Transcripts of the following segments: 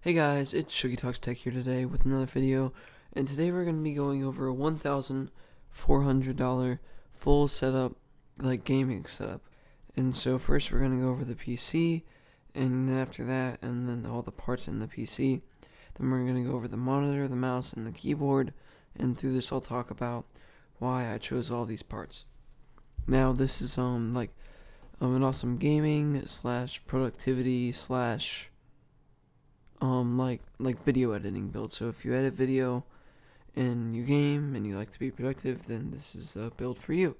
Hey guys, it's Shuggy Talks Tech here today with another video, and today we're going to be going over a $1,400 full setup, like gaming setup. And so first we're going to go over the PC, and then after that, and then all the parts in the PC. Then we're going to go over the monitor, the mouse, and the keyboard, and through this I'll talk about why I chose all these parts. Now this is an awesome gaming slash productivity slash like video editing build. So if you edit video and you game and you like to be productive, then this is a build for you.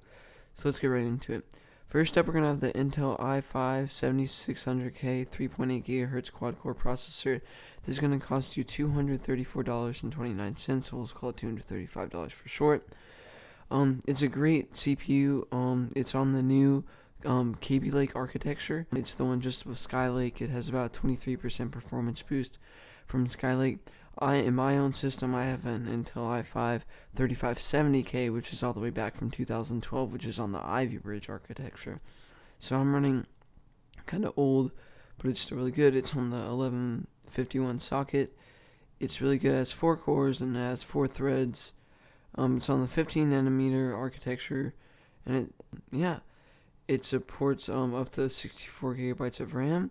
So let's get right into it. First up, we're gonna have the Intel i5 7600K 3.8 GHz quad core processor. This is gonna cost you $234.29. So we'll call it $235 for short. It's a great CPU. It's on the new Kaby Lake architecture. It's the one just with Skylake. It has about 23% performance boost from Skylake. In my own system, I have an Intel i5 3570K, which is all the way back from 2012, which is on the Ivy Bridge architecture. So I'm running kind of old, but it's still really good. It's on the 1151 socket. It's really good. It has 4 cores and it has 4 threads. It's on the 15 nanometer architecture, and it supports up to 64 gigabytes of RAM,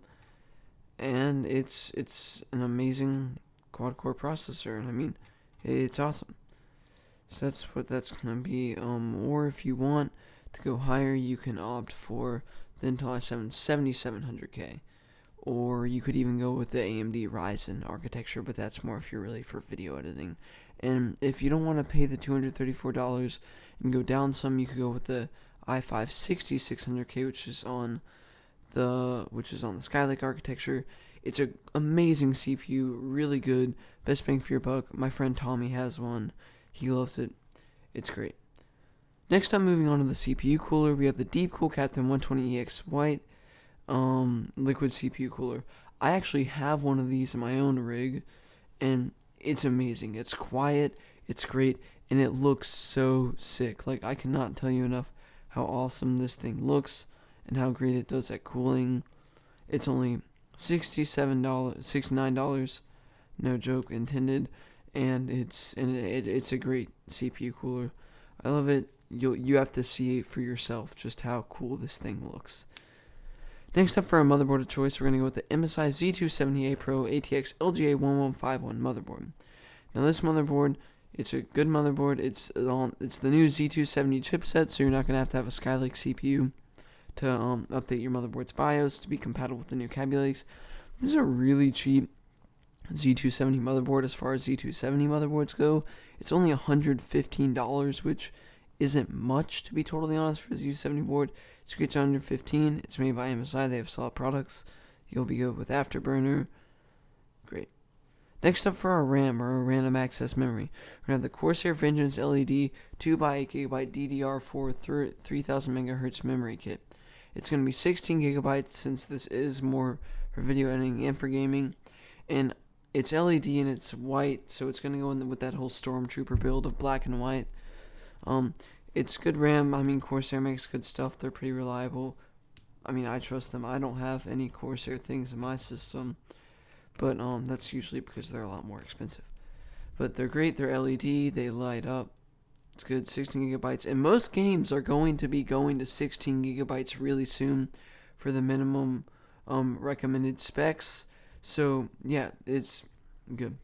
and it's an amazing quad core processor, and I mean, it's awesome. So that's what that's gonna be. Or if you want to go higher, you can opt for the Intel i7 7700K, or you could even go with the AMD Ryzen architecture, but that's more if you're really for video editing. And if you don't want to pay the $234 and go down some, you could go with the i5 6600K, which is on the Skylake architecture. It's an amazing CPU, really good, best bang for your buck. My friend Tommy has one. He loves it. It's great. Next up, moving on to the CPU cooler, we have the Deepcool Captain 120EX White liquid CPU cooler. I actually have one of these in my own rig, and it's amazing. It's quiet, it's great, and it looks so sick. Like, I cannot tell you enough how awesome this thing looks and how great it does at cooling. It's only $69, no joke intended, and it's a great CPU cooler. I love it. You have to see it for yourself just how cool this thing looks. Next up, for our motherboard of choice, we're going to go with the MSI Z270A Pro ATX LGA 1151 motherboard. Now this motherboard, it's a good motherboard. It's the new Z270 chipset, so you're not going to have a Skylake CPU to update your motherboard's BIOS to be compatible with the new Kaby Lakes. This is a really cheap Z270 motherboard as far as Z270 motherboards go. It's only $115, which isn't much, to be totally honest, for a Z270 board. It's great, under $115. It's made by MSI. They have solid products. You'll be good with Afterburner. Great. Next up, for our RAM, or our random access memory, we're going to have the Corsair Vengeance LED 2x8GB DDR4 3000 MHz memory kit. It's going to be 16 gigabytes, since this is more for video editing and for gaming. And it's LED and it's white, so it's going to go in with that whole Stormtrooper build of black and white. It's good RAM. I mean, Corsair makes good stuff. They're pretty reliable. I mean, I trust them. I don't have any Corsair things in my system, but that's usually because they're a lot more expensive. But they're great. They're LED. They light up. It's good. 16 gigabytes. And most games are going to be going to 16 gigabytes really soon for the minimum recommended specs. So yeah, it's good.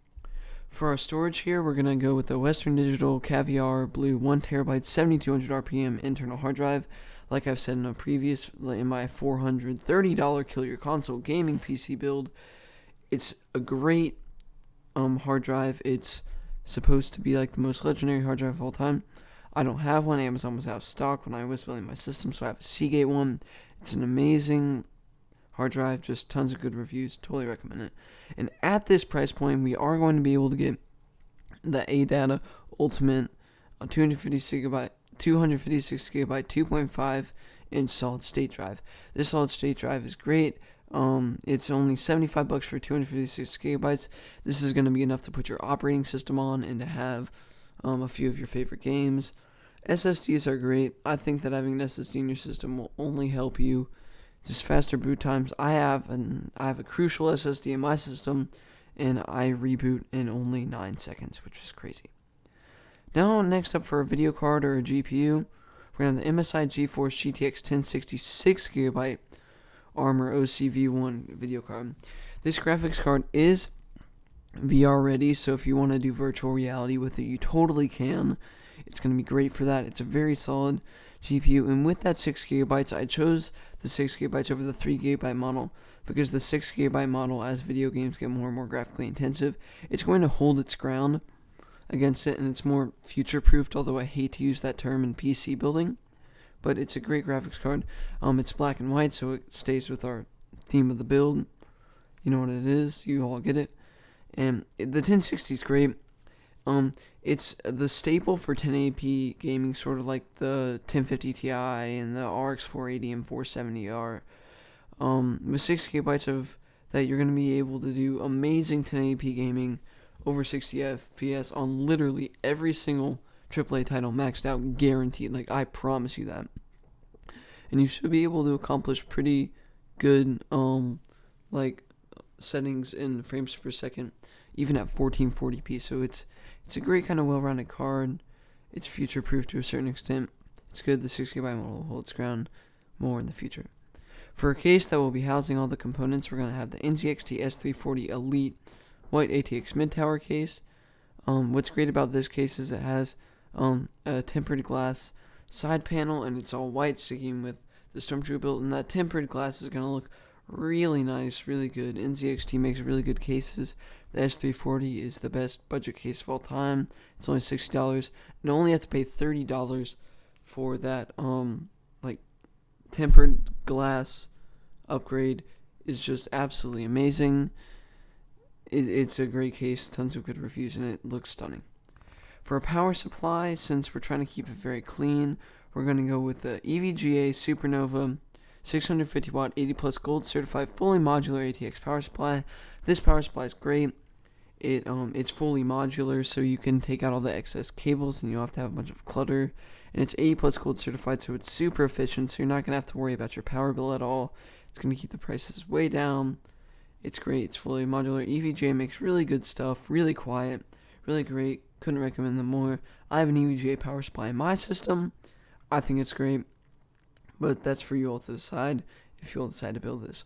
For our storage here, we're going to go with the Western Digital Caviar Blue 1TB 7200 RPM internal hard drive. Like I've said in my $430 Kill Your Console gaming PC build, it's a great hard drive. It's supposed to be like the most legendary hard drive of all time. I don't have one. Amazon was out of stock when I was building my system, so I have a Seagate one. It's an amazing hard drive, just tons of good reviews. Totally recommend it. And at this price point, we are going to be able to get the ADATA Ultimate 256 gigabyte 2.5 inch solid state drive. This solid state drive is great. It's only $75 for 256 gigabytes. This is going to be enough to put your operating system on and to have a few of your favorite games. SSDs are great. I think that having an SSD in your system will only help you just faster boot times. I have a Crucial SSD in my system, and I reboot in only 9 seconds, which is crazy. Now, next up for a video card or a GPU, we're going to have the MSI GeForce GTX 1060 6GB Armor OCV1 video card. This graphics card is VR ready, so if you want to do virtual reality with it, you totally can. It's going to be great for that. It's a very solid GPU, and with that 6GB, I chose the 6GB over the 3GB model because the 6GB model, as video games get more and more graphically intensive, it's going to hold its ground against it, and it's more future-proofed, although I hate to use that term in PC building, but it's a great graphics card. It's black and white, so it stays with our theme of the build. You know what it is, you all get it. And the 1060 is great. It's the staple for 1080p gaming, sort of like the 1050 Ti and the RX 480 and 470 are. With 6GB of that, you're going to be able to do amazing 1080p gaming over 60 FPS on literally every single AAA title maxed out, guaranteed. Like, I promise you that. And you should be able to accomplish pretty good, settings in frames per second, even at 1440p. So it's a great kind of well-rounded card. It's future-proof to a certain extent. It's good. The 6GB model will hold its ground more in the future. For a case that will be housing all the components, we're going to have the NZXT S340 Elite white ATX mid-tower case. What's great about this case is it has a tempered glass side panel, and it's all white, sticking with the Stormtrooper built, and that tempered glass is going to look really nice, really good. NZXT makes really good cases. The S340 is the best budget case of all time. It's only $60. You only have to pay $30 for that tempered glass upgrade. Is just absolutely amazing. It's a great case, tons of good reviews, and it looks stunning. For a power supply, since we're trying to keep it very clean, we're going to go with the EVGA Supernova 650 watt 80 plus gold certified fully modular ATX power supply. This power supply is great. It's fully modular, so you can take out all the excess cables and you don't have to have a bunch of clutter. And it's 80 plus gold certified, so it's super efficient, so you're not going to have to worry about your power bill at all. It's going to keep the prices way down. It's great. It's fully modular. EVGA makes really good stuff, really quiet, really great. Couldn't recommend them more. I have an EVGA power supply in my system. I think it's great, but that's for you all to decide if you all decide to build this.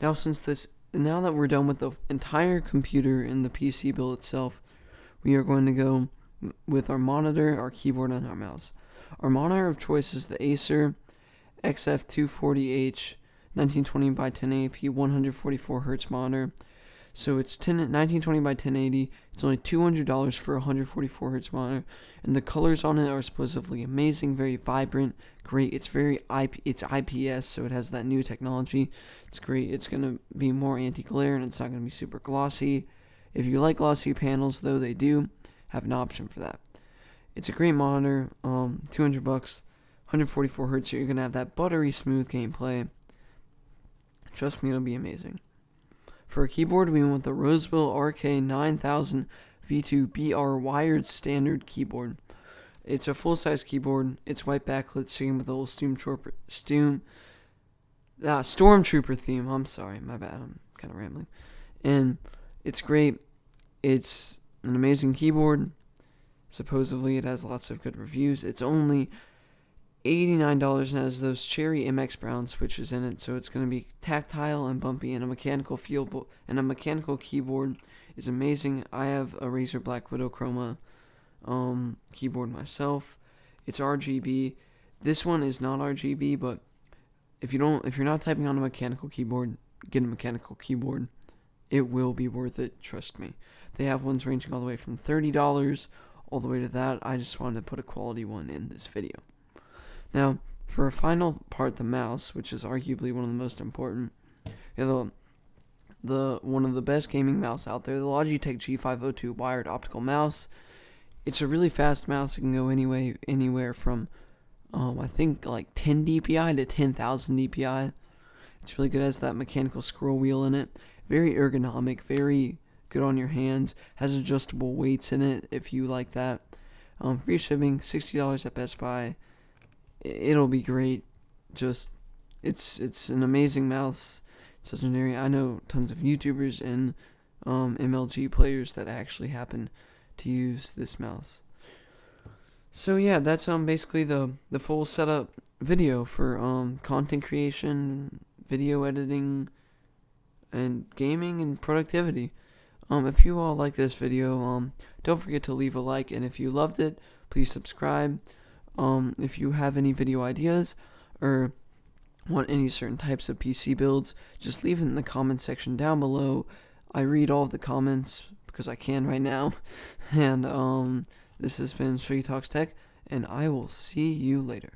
Now that we're done with the entire computer and the PC build itself, we are going to go with our monitor, our keyboard, and our mouse. Our monitor of choice is the Acer XF240H 1920 by 1080p 144 Hz monitor. So it's 1920 by 1080. It's only $200 for a 144 Hz monitor, and the colors on it are supposedly amazing, very vibrant, great. It's it's IPS, so it has that new technology. It's great. It's gonna be more anti-glare, and it's not gonna be super glossy. If you like glossy panels, though, they do have an option for that. It's a great monitor. $200, 144 Hz. So you're gonna have that buttery smooth gameplay. Trust me, it'll be amazing. For a keyboard, we went with the Rosewill RK9000 V2 BR wired standard keyboard. It's a full-size keyboard. It's white backlit, same with the little Stormtrooper theme. I'm sorry, my bad. I'm kind of rambling. And it's great. It's an amazing keyboard. Supposedly, it has lots of good reviews. It's only $89 and has those Cherry MX Brown switches in it, so it's going to be tactile and bumpy, and a mechanical feel, and a mechanical keyboard is amazing. I have a Razer Black Widow Chroma keyboard myself. It's RGB. This one is not RGB, but if you're not typing on a mechanical keyboard, get a mechanical keyboard. It will be worth it, trust me. They have ones ranging all the way from $30 all the way to that. I just wanted to put a quality one in this video. Now, for a final part, the mouse, which is arguably one of the most important, one of the best gaming mouse out there, the Logitech G502 wired optical mouse. It's a really fast mouse. It can go anywhere from, I think, like 10 DPI to 10,000 DPI. It's really good. It has that mechanical scroll wheel in it. Very ergonomic, very good on your hands. Has adjustable weights in it if you like that. Free shipping, $60 at Best Buy. It'll be great. Just, it's an amazing mouse. It's legendary. I know tons of YouTubers and MLG players that actually happen to use this mouse. So yeah, that's basically the full setup video for content creation, video editing, and gaming and productivity. If you all like this video, don't forget to leave a like, and if you loved it, please subscribe. If you have any video ideas or want any certain types of PC builds, just leave it in the comment section down below. I read all of the comments because I can right now. And this has been Shuggy Talks Tech, and I will see you later.